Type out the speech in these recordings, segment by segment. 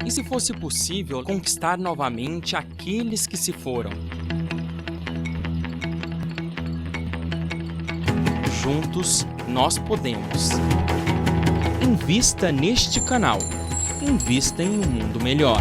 E se fosse possível conquistar novamente aqueles que se foram? Juntos, nós podemos. Invista neste canal. Invista em um mundo melhor.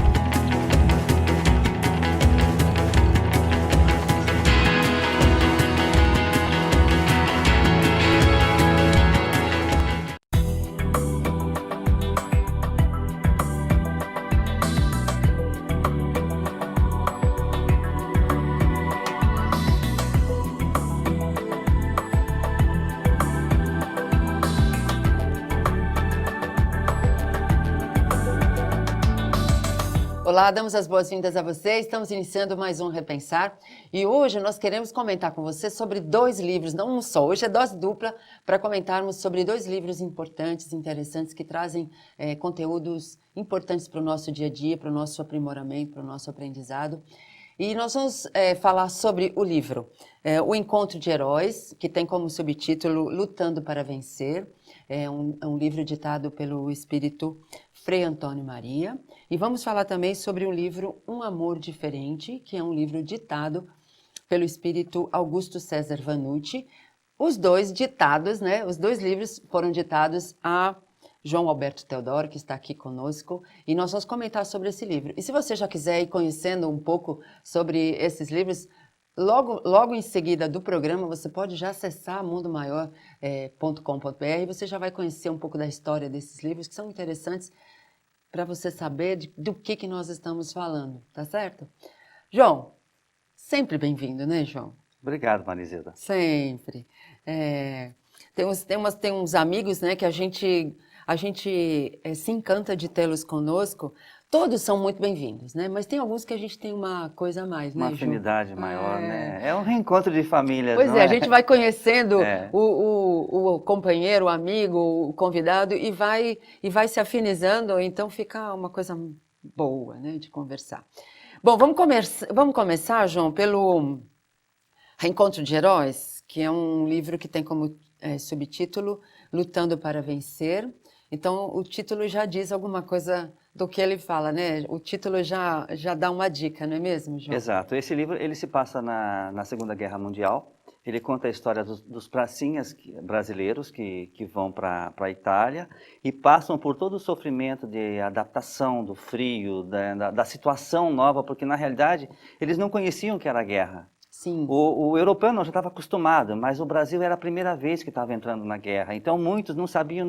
Olá, damos as boas-vindas a vocês. Estamos iniciando mais um Repensar e hoje nós queremos comentar com você sobre 2 livros, não um só. Hoje é dose dupla para comentarmos sobre 2 livros importantes, interessantes, que trazem conteúdos importantes para o nosso dia a dia, para o nosso aprimoramento, para o nosso aprendizado. E nós vamos falar sobre o livro O Encontro de Heróis, que tem como subtítulo Lutando para Vencer. É um livro ditado pelo espírito Frei Antônio Maria. E vamos falar também sobre o livro Um Amor Diferente, que é um livro ditado pelo espírito Augusto César Vanucci. Os 2 ditados, né? Os 2 livros foram ditados a João Alberto Teodoro, que está aqui conosco, e nós vamos comentar sobre esse livro. E se você já quiser ir conhecendo um pouco sobre esses livros, logo em seguida do programa, você pode já acessar mundomaior.com.br e você já vai conhecer um pouco da história desses livros, que são interessantes para você saber do que nós estamos falando, tá certo? João, sempre bem-vindo, né, João? Obrigado, Marizeta. Sempre. Tem uns amigos, né, que a gente se encanta de tê-los conosco. Todos são muito bem-vindos, né? Mas tem alguns que a gente tem uma coisa a mais, né, Uma João? afinidade maior, né? É um reencontro de famílias, Pois não é, a gente vai conhecendo É. o companheiro, o amigo, o convidado e vai se afinizando, então fica uma coisa boa, né, de conversar. Bom, vamos começar, João, pelo Reencontro de Heróis, que é um livro que tem como subtítulo Lutando para Vencer. Então, o título já diz alguma coisa do que ele fala, né? O título já dá uma dica, não é mesmo, João? Exato. Esse livro ele se passa na Segunda Guerra Mundial. Ele conta a história dos pracinhas brasileiros que vão para a Itália e passam por todo o sofrimento de adaptação, do frio, da situação nova, porque, na realidade, eles não conheciam o que era a guerra. Sim. O europeu não, já estava acostumado, mas o Brasil era a primeira vez que estava entrando na guerra. Então, muitos não sabiam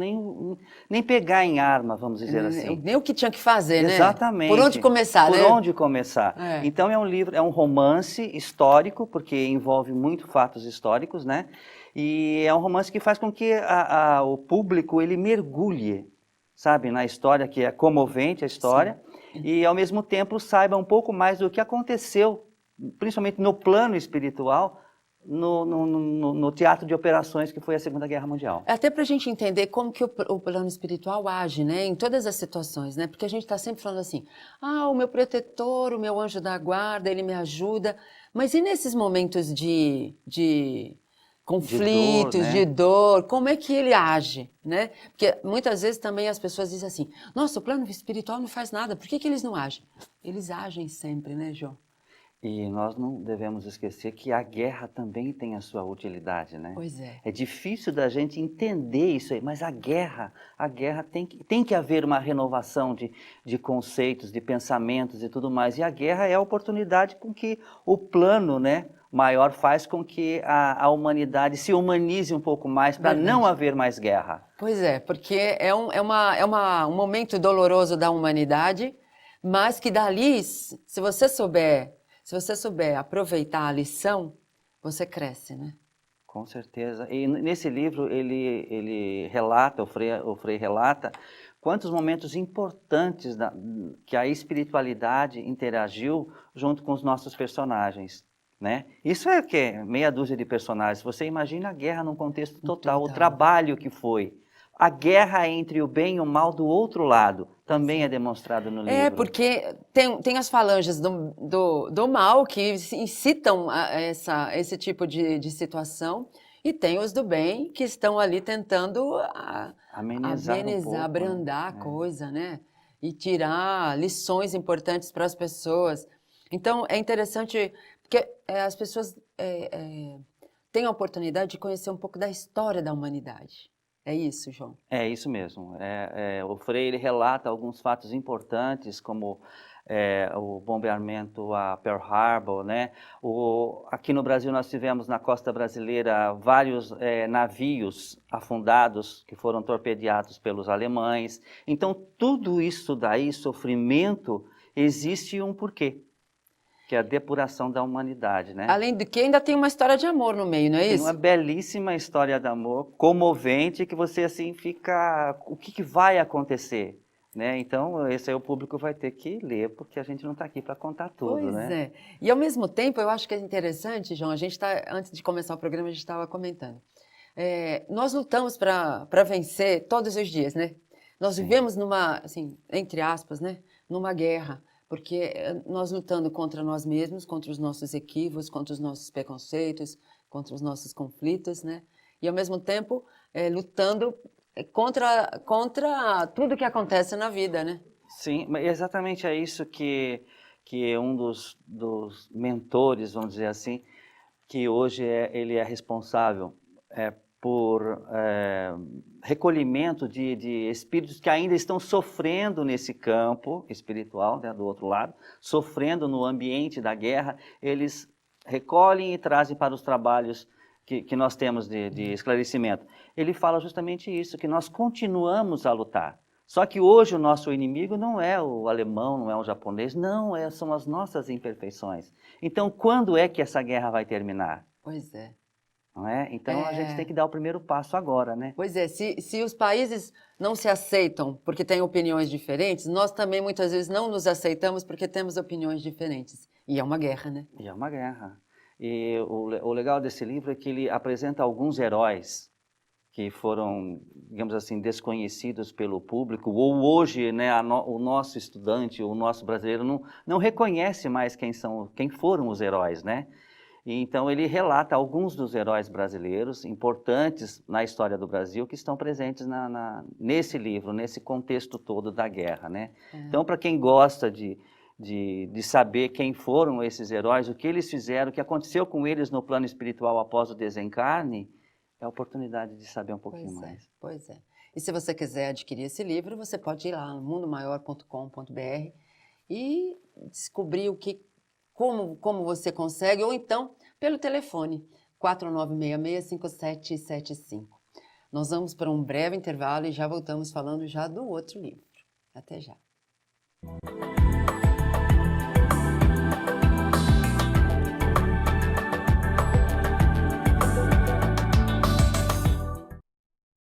nem pegar em arma, vamos dizer assim. Nem o que tinha que fazer, né? Exatamente. Por onde começar, né? Por onde começar. É. Então, é um livro, é um romance histórico, porque envolve muito fatos históricos, né? E é um romance que faz com que o público, ele mergulhe, sabe, na história, que é comovente a história, Sim. E, ao mesmo tempo, saiba um pouco mais do que aconteceu, principalmente no plano espiritual, no teatro de operações que foi a Segunda Guerra Mundial. Até para a gente entender como que o plano espiritual age, né, em todas as situações, né, porque a gente está sempre falando assim, o meu protetor, o meu anjo da guarda, ele me ajuda, mas e nesses momentos de conflitos, né? de dor, como é que ele age, né? Porque muitas vezes também as pessoas dizem assim, nossa, o plano espiritual não faz nada, por que eles não agem? Eles agem sempre, né, João? E nós não devemos esquecer que a guerra também tem a sua utilidade, né? Pois é. É difícil da gente entender isso aí, mas a guerra tem que haver uma renovação de conceitos, de pensamentos e tudo mais. E a guerra é a oportunidade com que o plano, né, maior faz com que a humanidade se humanize um pouco mais para não haver mais guerra. Pois é, porque é um momento doloroso da humanidade, mas que dali, se você souber aproveitar a lição, você cresce, né? Com certeza. E nesse livro ele relata, o Frei relata, quantos momentos importantes que a espiritualidade interagiu junto com os nossos personagens, né? Isso é o quê? Meia dúzia de personagens. Você imagina a guerra num contexto total, o trabalho que foi. A guerra entre o bem e o mal do outro lado também é demonstrado no livro. É, porque tem as falanges do mal que incitam esse tipo de situação e tem os do bem que estão ali tentando amenizar, um pouco, abrandar né? a coisa, né? e tirar lições importantes para as pessoas. Então, é interessante, porque as pessoas têm a oportunidade de conhecer um pouco da história da humanidade. É isso, João? É isso mesmo. O Frei ele relata alguns fatos importantes, como o bombeamento a Pearl Harbor, né? Aqui no Brasil nós tivemos na costa brasileira vários navios afundados que foram torpedeados pelos alemães. Então tudo isso daí, sofrimento, existe um porquê, que é a depuração da humanidade, né? Além do que, ainda tem uma história de amor no meio, não é Tem isso? uma belíssima história de amor, comovente, que você assim fica, o que vai acontecer? Né? Então, esse aí o público vai ter que ler, porque a gente não está aqui para contar tudo, Pois né? é. E ao mesmo tempo, eu acho que é interessante, João, antes de começar o programa, a gente estava comentando. Nós lutamos para vencer todos os dias, né? Nós Sim. vivemos numa, assim, entre aspas, né? Numa guerra, porque nós lutando contra nós mesmos, contra os nossos equívocos, contra os nossos preconceitos, contra os nossos conflitos, né? E ao mesmo tempo lutando contra tudo que acontece na vida, né? Sim, mas exatamente é isso que um dos mentores, vamos dizer assim, que hoje ele é responsável por recolhimento de espíritos que ainda estão sofrendo nesse campo espiritual, né, do outro lado, sofrendo no ambiente da guerra, eles recolhem e trazem para os trabalhos que nós temos de esclarecimento. Ele fala justamente isso, que nós continuamos a lutar. Só que hoje o nosso inimigo não é o alemão, não é o japonês, não, são as nossas imperfeições. Então, quando é que essa guerra vai terminar? Pois é. Não é? Então, a gente tem que dar o primeiro passo agora, né? Pois é, se os países não se aceitam porque têm opiniões diferentes, nós também muitas vezes não nos aceitamos porque temos opiniões diferentes. E é uma guerra, né? E é uma guerra. E o legal desse livro é que ele apresenta alguns heróis que foram, digamos assim, desconhecidos pelo público, ou hoje, né, o nosso estudante, o nosso brasileiro não reconhece mais quem foram os heróis, né? E então ele relata alguns dos heróis brasileiros importantes na história do Brasil que estão presentes nesse livro, nesse contexto todo da guerra, né? Então, para quem gosta de saber quem foram esses heróis, o que eles fizeram, o que aconteceu com eles no plano espiritual após o desencarne, é a oportunidade de saber um pouquinho mais. Pois é. E se você quiser adquirir esse livro, você pode ir lá no mundomaior.com.br e descobrir como você consegue, ou então pelo telefone 4966-5775. Nós vamos para um breve intervalo e já voltamos falando já do outro livro. Até já.